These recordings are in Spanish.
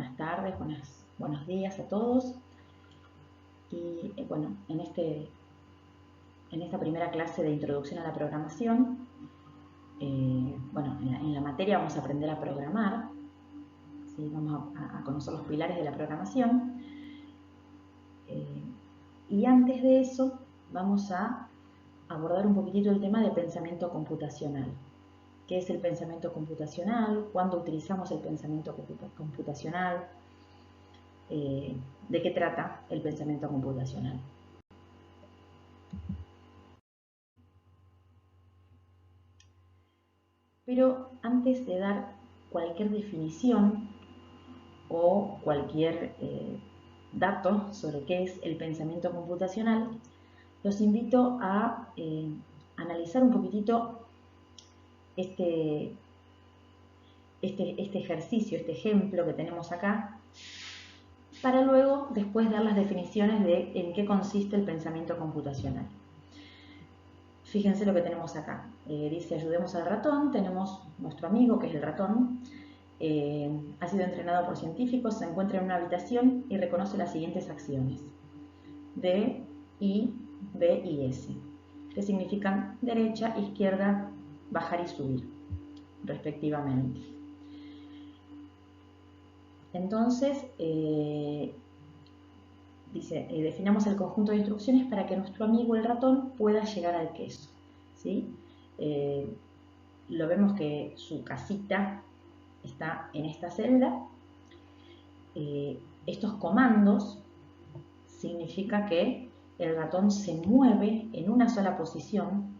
buenas tardes, buenos días a todos. Y bueno, en esta primera clase de introducción a la programación, en la materia vamos a aprender a programar, ¿sí? Vamos a conocer los pilares de la programación. Y antes de eso, vamos a abordar un poquitito el tema de pensamiento computacional. ¿Qué es el pensamiento computacional? ¿Cuándo utilizamos el pensamiento computacional? ¿De qué trata el pensamiento computacional? Pero antes de dar cualquier definición o cualquier dato sobre qué es el pensamiento computacional, los invito a analizar un poquitito este ejercicio, este ejemplo que tenemos acá, para luego después dar las definiciones de en qué consiste el pensamiento computacional. Fíjense lo que tenemos acá. Dice, ayudemos al ratón. Tenemos nuestro amigo, que es el ratón. Ha sido entrenado por científicos, se encuentra en una habitación y reconoce las siguientes acciones. D, I, B y S, que significan derecha, izquierda, bajar y subir, respectivamente. Entonces, dice, definamos el conjunto de instrucciones para que nuestro amigo el ratón pueda llegar al queso, ¿sí? Lo vemos que su casita está en esta celda. Estos comandos significa que el ratón se mueve en una sola posición,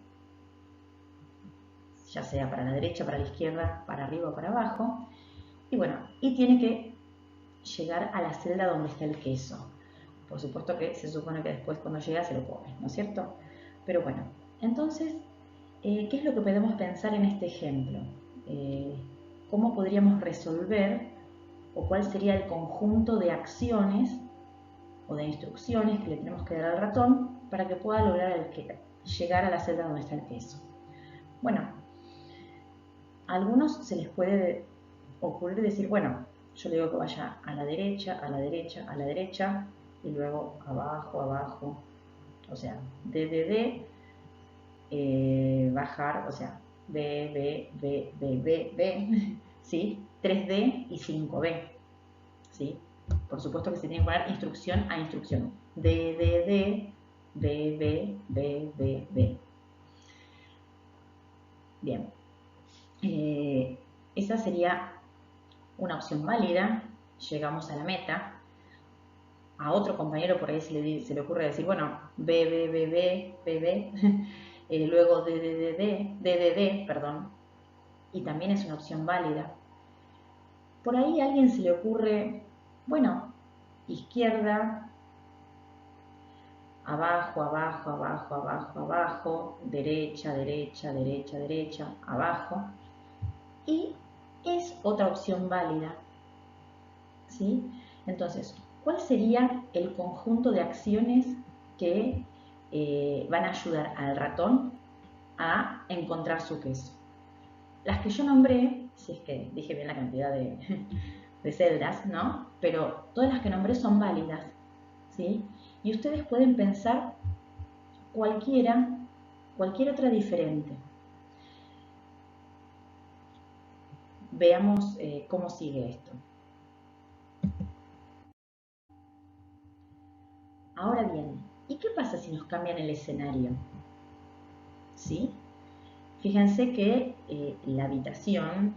ya sea para la derecha, para la izquierda, para arriba o para abajo, y tiene que llegar a la celda donde está el queso. Por supuesto que se supone que después cuando llega se lo come, ¿no es cierto? Pero bueno, entonces, ¿qué es lo que podemos pensar en este ejemplo? ¿Cómo podríamos resolver o cuál sería el conjunto de acciones o de instrucciones que le tenemos que dar al ratón para que pueda lograr llegar a la celda donde está el queso? Bueno, a algunos se les puede ocurrir decir, bueno, yo le digo que vaya a la derecha, a la derecha, a la derecha, y luego abajo, abajo, o sea, D, bajar, o sea, B, ¿sí? 3D y 5B, ¿sí? Por supuesto que se tiene que poner instrucción a instrucción. D, B. Bien. Esa sería una opción válida. Llegamos a la meta. A otro compañero por ahí se le ocurre decir, bueno, B, luego D, perdón, y también es una opción válida. Por ahí a alguien se le ocurre, bueno, izquierda, abajo, abajo, abajo, abajo, abajo, derecha, derecha, derecha, derecha, abajo, y es otra opción válida, ¿sí? Entonces, ¿cuál sería el conjunto de acciones que van a ayudar al ratón a encontrar su queso? Las que yo nombré, si es que dije bien la cantidad de celdas, ¿no? Pero todas las que nombré son válidas, ¿sí? Y ustedes pueden pensar cualquier otra diferente. Veamos cómo sigue esto. Ahora bien, ¿y qué pasa si nos cambian el escenario? ¿Sí? Fíjense que la habitación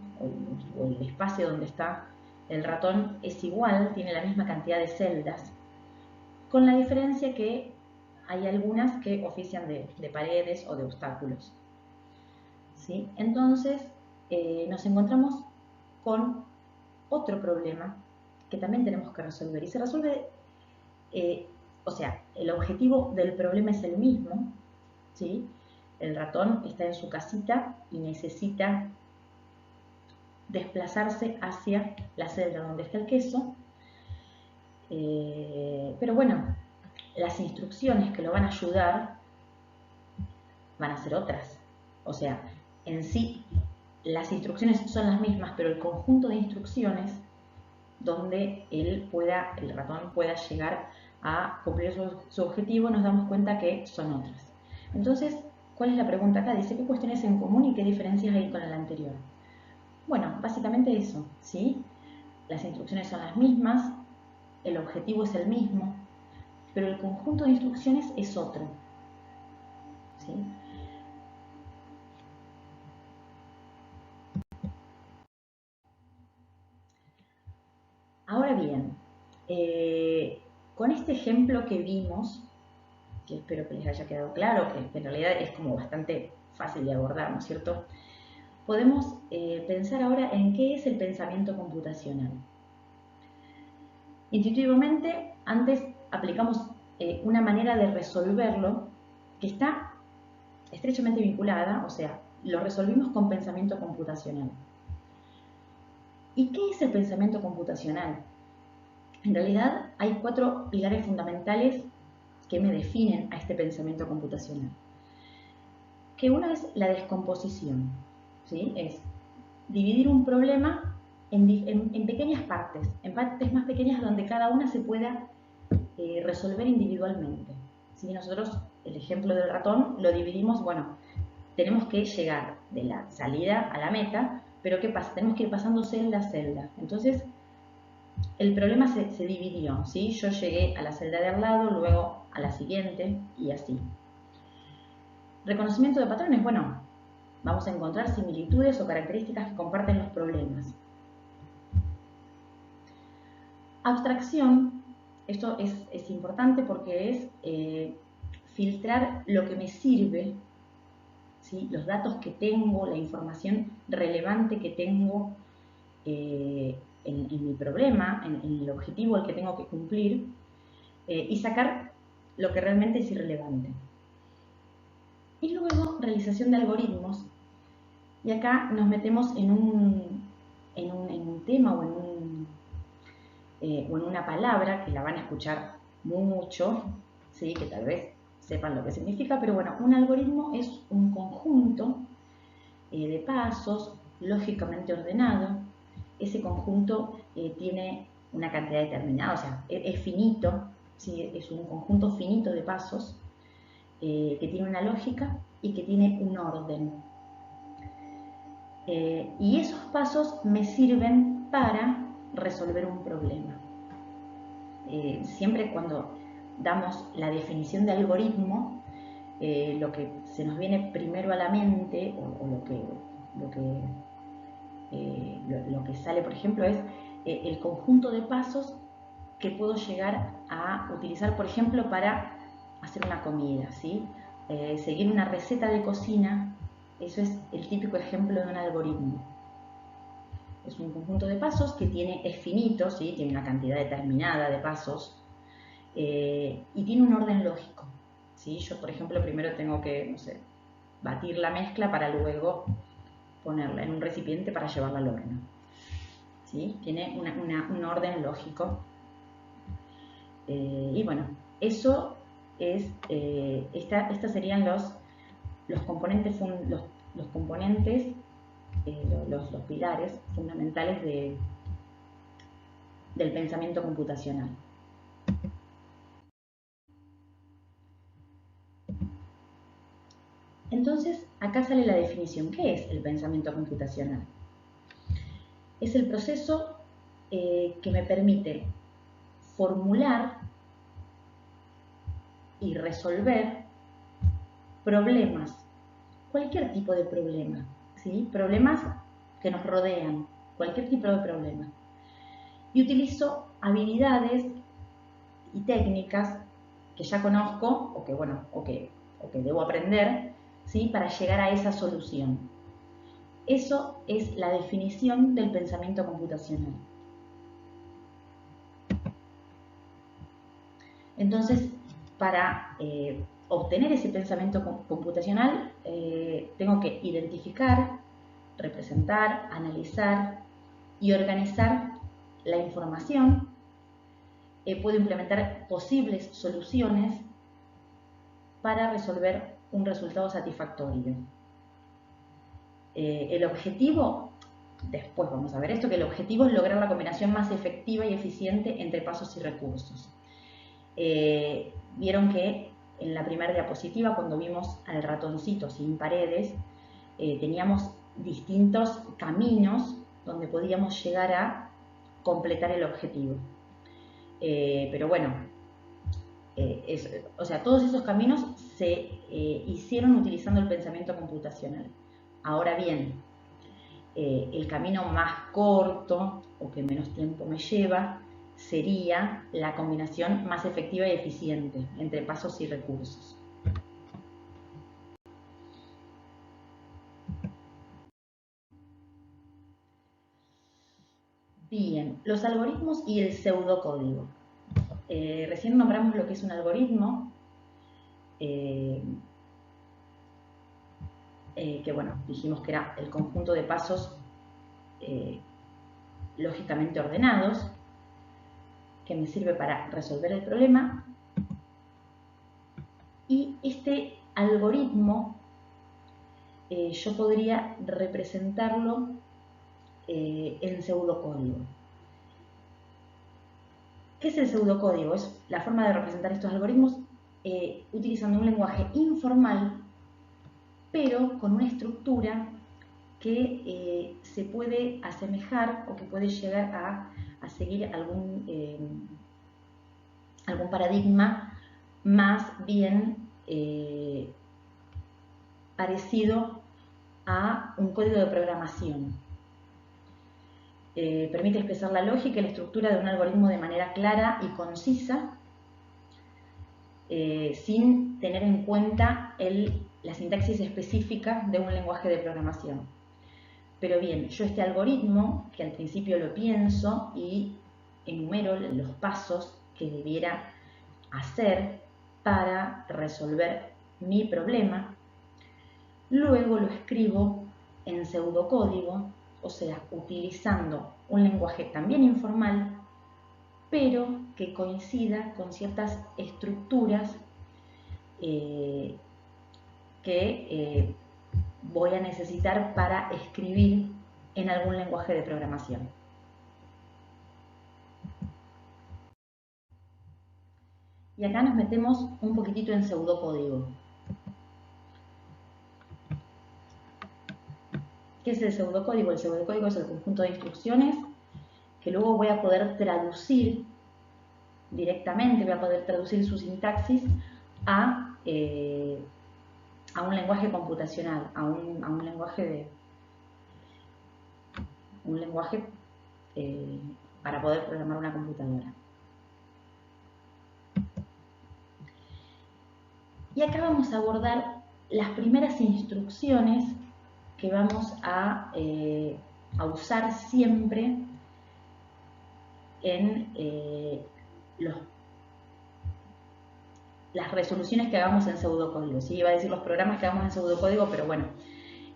o el espacio donde está el ratón es igual, tiene la misma cantidad de celdas, con la diferencia que hay algunas que ofician de paredes o de obstáculos, ¿sí? Entonces, nos encontramos con otro problema que también tenemos que resolver. Y se resuelve, o sea, el objetivo del problema es el mismo, ¿sí? El ratón está en su casita y necesita desplazarse hacia la celda donde está el queso. Pero bueno, las instrucciones que lo van a ayudar van a ser otras. O sea, en sí las instrucciones son las mismas, pero el conjunto de instrucciones donde el ratón pueda llegar a cumplir su objetivo, nos damos cuenta que son otras. Entonces, ¿cuál es la pregunta acá? Dice, ¿qué cuestiones en común y qué diferencias hay con el anterior? Bueno, básicamente eso, ¿sí? Las instrucciones son las mismas, el objetivo es el mismo, pero el conjunto de instrucciones es otro, ¿sí? Ahora bien, con este ejemplo que vimos, que espero que les haya quedado claro, que en realidad es como bastante fácil de abordar, ¿no es cierto? Podemos pensar ahora en qué es el pensamiento computacional. Intuitivamente, antes aplicamos una manera de resolverlo que está estrechamente vinculada, o sea, lo resolvimos con pensamiento computacional. ¿Y qué es el pensamiento computacional? En realidad hay 4 pilares fundamentales que me definen a este pensamiento computacional. Que una es la descomposición, ¿sí? Es dividir un problema en pequeñas partes, en partes más pequeñas donde cada una se pueda resolver individualmente. Si nosotros, el ejemplo del ratón, lo dividimos, bueno, tenemos que llegar de la salida a la meta, pero ¿qué pasa? Tenemos que ir pasando celda a celda. Entonces, el problema se dividió, ¿sí? Yo llegué a la celda de al lado, luego a la siguiente y así. Reconocimiento de patrones, bueno, vamos a encontrar similitudes o características que comparten los problemas. Abstracción, esto es importante porque es filtrar lo que me sirve, ¿sí? Los datos que tengo, la información relevante que tengo en mi problema, en el objetivo al que tengo que cumplir, y sacar lo que realmente es irrelevante. Y luego, realización de algoritmos. Y acá nos metemos en un tema o en una palabra que la van a escuchar mucho, ¿sí? Que tal vez sepan lo que significa, pero bueno, un algoritmo es un conjunto de pasos lógicamente ordenado. Ese conjunto tiene una cantidad determinada, o sea, es finito, ¿sí? Es un conjunto finito de pasos que tiene una lógica y que tiene un orden. Y esos pasos me sirven para resolver un problema. Siempre cuando damos la definición de algoritmo, lo que se nos viene primero a la mente o lo que sale, por ejemplo, es el conjunto de pasos que puedo llegar a utilizar, por ejemplo, para hacer una comida, ¿sí? Seguir una receta de cocina, eso es el típico ejemplo de un algoritmo. Es un conjunto de pasos que es finito, ¿sí? Tiene una cantidad determinada de pasos y tiene un orden lógico, ¿sí? Yo, por ejemplo, primero tengo que, no sé, batir la mezcla para luego ponerla en un recipiente para llevarla al horno, ¿sí? Tiene un orden lógico. Y bueno, eso es, estas serían los componentes, los pilares fundamentales del pensamiento computacional. Entonces, acá sale la definición. ¿Qué es el pensamiento computacional? Es el proceso que me permite formular y resolver problemas, cualquier tipo de problema, ¿sí? Problemas que nos rodean, cualquier tipo de problema. Y utilizo habilidades y técnicas que ya conozco o que debo aprender, ¿sí? Para llegar a esa solución. Eso es la definición del pensamiento computacional. Entonces, para obtener ese pensamiento computacional, tengo que identificar, representar, analizar y organizar la información. Puedo implementar posibles soluciones para resolver un resultado satisfactorio. El objetivo, después vamos a ver esto, que el objetivo es lograr la combinación más efectiva y eficiente entre pasos y recursos. Vieron que en la primera diapositiva, cuando vimos al ratoncito sin paredes, teníamos distintos caminos donde podíamos llegar a completar el objetivo. Pero bueno, o sea, todos esos caminos se hicieron utilizando el pensamiento computacional. Ahora bien, el camino más corto o que menos tiempo me lleva sería la combinación más efectiva y eficiente entre pasos y recursos. Bien, los algoritmos y el pseudocódigo. Recién nombramos lo que es un algoritmo, que bueno, dijimos que era el conjunto de pasos lógicamente ordenados, que me sirve para resolver el problema. Y este algoritmo yo podría representarlo en pseudocódigo. ¿Qué es el pseudocódigo? Es la forma de representar estos algoritmos utilizando un lenguaje informal, pero con una estructura que se puede asemejar o que puede llegar a seguir algún paradigma más bien parecido a un código de programación. Permite expresar la lógica y la estructura de un algoritmo de manera clara y concisa, sin tener en cuenta la sintaxis específica de un lenguaje de programación. Pero bien, yo este algoritmo, que al principio lo pienso y enumero los pasos que debiera hacer para resolver mi problema, luego lo escribo en pseudocódigo, o sea, utilizando un lenguaje también informal, pero que coincida con ciertas estructuras que voy a necesitar para escribir en algún lenguaje de programación. Y acá nos metemos un poquitito en pseudocódigo. ¿Qué es el pseudocódigo? El pseudocódigo es el conjunto de instrucciones que luego voy a poder traducir directamente, voy a poder traducir su sintaxis a un lenguaje computacional, a un lenguaje para poder programar una computadora. Y acá vamos a abordar las primeras instrucciones que vamos a usar siempre en las resoluciones que hagamos en pseudocódigo. ¿Sí? Iba a decir los programas que hagamos en pseudocódigo, pero bueno,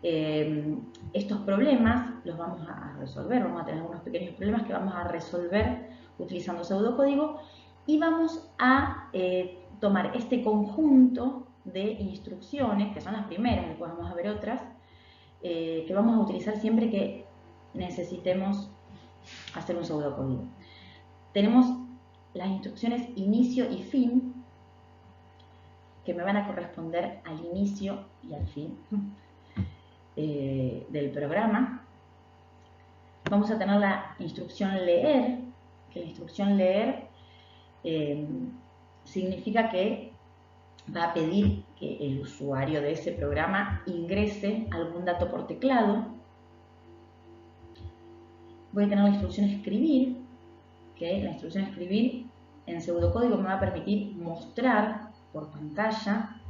estos problemas los vamos a resolver, vamos a tener algunos pequeños problemas que vamos a resolver utilizando pseudocódigo y vamos a tomar este conjunto de instrucciones, que son las primeras, después vamos a ver otras, que vamos a utilizar siempre que necesitemos hacer un pseudocódigo. Tenemos las instrucciones inicio y fin, que me van a corresponder al inicio y al fin del programa. Vamos a tener la instrucción leer, que la instrucción leer significa que va a pedir que el usuario de ese programa ingrese algún dato por teclado. Voy a tener la instrucción escribir, que la instrucción escribir en pseudocódigo me va a permitir mostrar por pantalla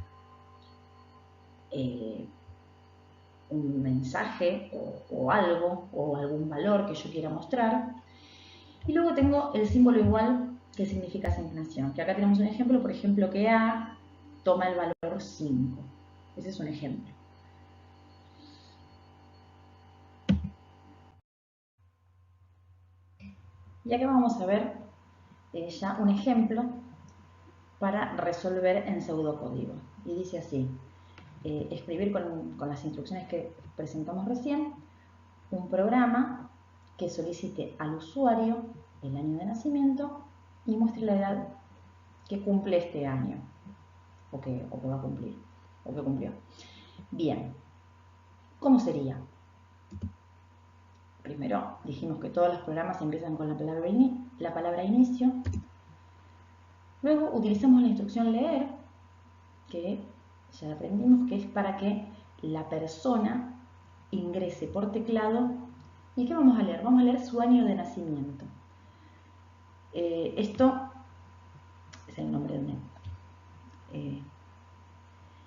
un mensaje o algo o algún valor que yo quiera mostrar. Y luego tengo el símbolo igual, que significa asignación, que acá tenemos un ejemplo, por ejemplo, que A toma el valor 5. Ese es un ejemplo. Y acá vamos a ver ya un ejemplo para resolver en pseudocódigo. Y dice así: escribir con las instrucciones que presentamos recién, un programa que solicite al usuario el año de nacimiento y muestre la edad que cumple este año, o que va a cumplir, o que cumplió. Bien, ¿cómo sería? Primero dijimos que todos los programas empiezan con la palabra inicio. Luego utilizamos la instrucción leer, que ya aprendimos que es para que la persona ingrese por teclado. ¿Y qué vamos a leer? Vamos a leer su año de nacimiento. Esto es el nombre de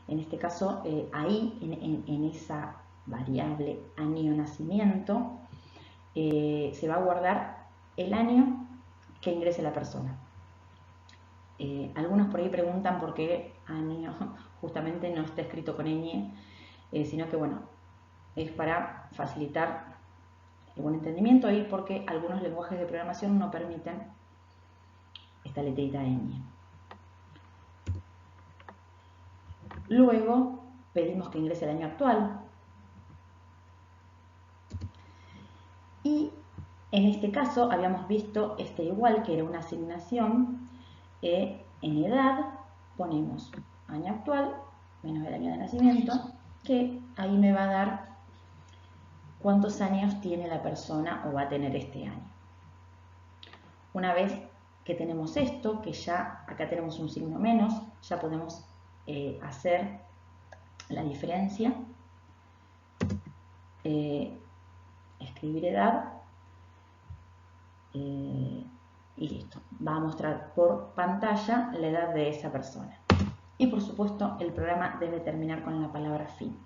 en este caso, ahí en esa variable año nacimiento se va a guardar el año que ingrese la persona. Algunos por ahí preguntan por qué año justamente no está escrito con ñ, sino que bueno, es para facilitar el buen entendimiento y porque algunos lenguajes de programación no permiten esta letrita ñ. Luego pedimos que ingrese el año actual y en este caso habíamos visto este igual, que era una asignación. En edad ponemos año actual menos el año de nacimiento, que ahí me va a dar cuántos años tiene la persona o va a tener este año. Una vez que tenemos esto, que ya acá tenemos un signo menos, ya podemos hacer la diferencia, escribir edad y listo. Va a mostrar por pantalla la edad de esa persona. Y por supuesto el programa debe terminar con la palabra fin.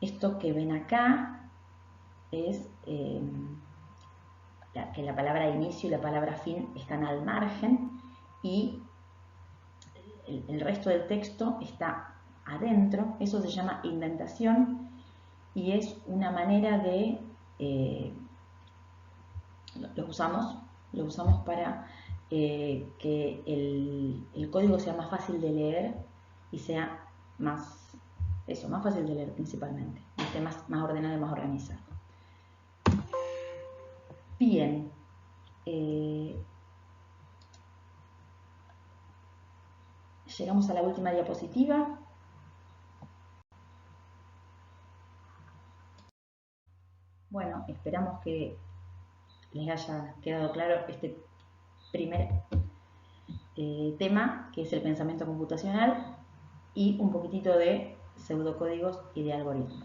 Esto que ven acá es que la palabra inicio y la palabra fin están al margen y el resto del texto está adentro. Eso se llama indentación y es una manera de lo usamos para que el código sea más fácil de leer y sea más fácil de leer principalmente, y esté más ordenado y más organizado. Bien, llegamos a la última diapositiva. Bueno, esperamos que les haya quedado claro este primer tema, que es el pensamiento computacional, y un poquitito de pseudocódigos y de algoritmos.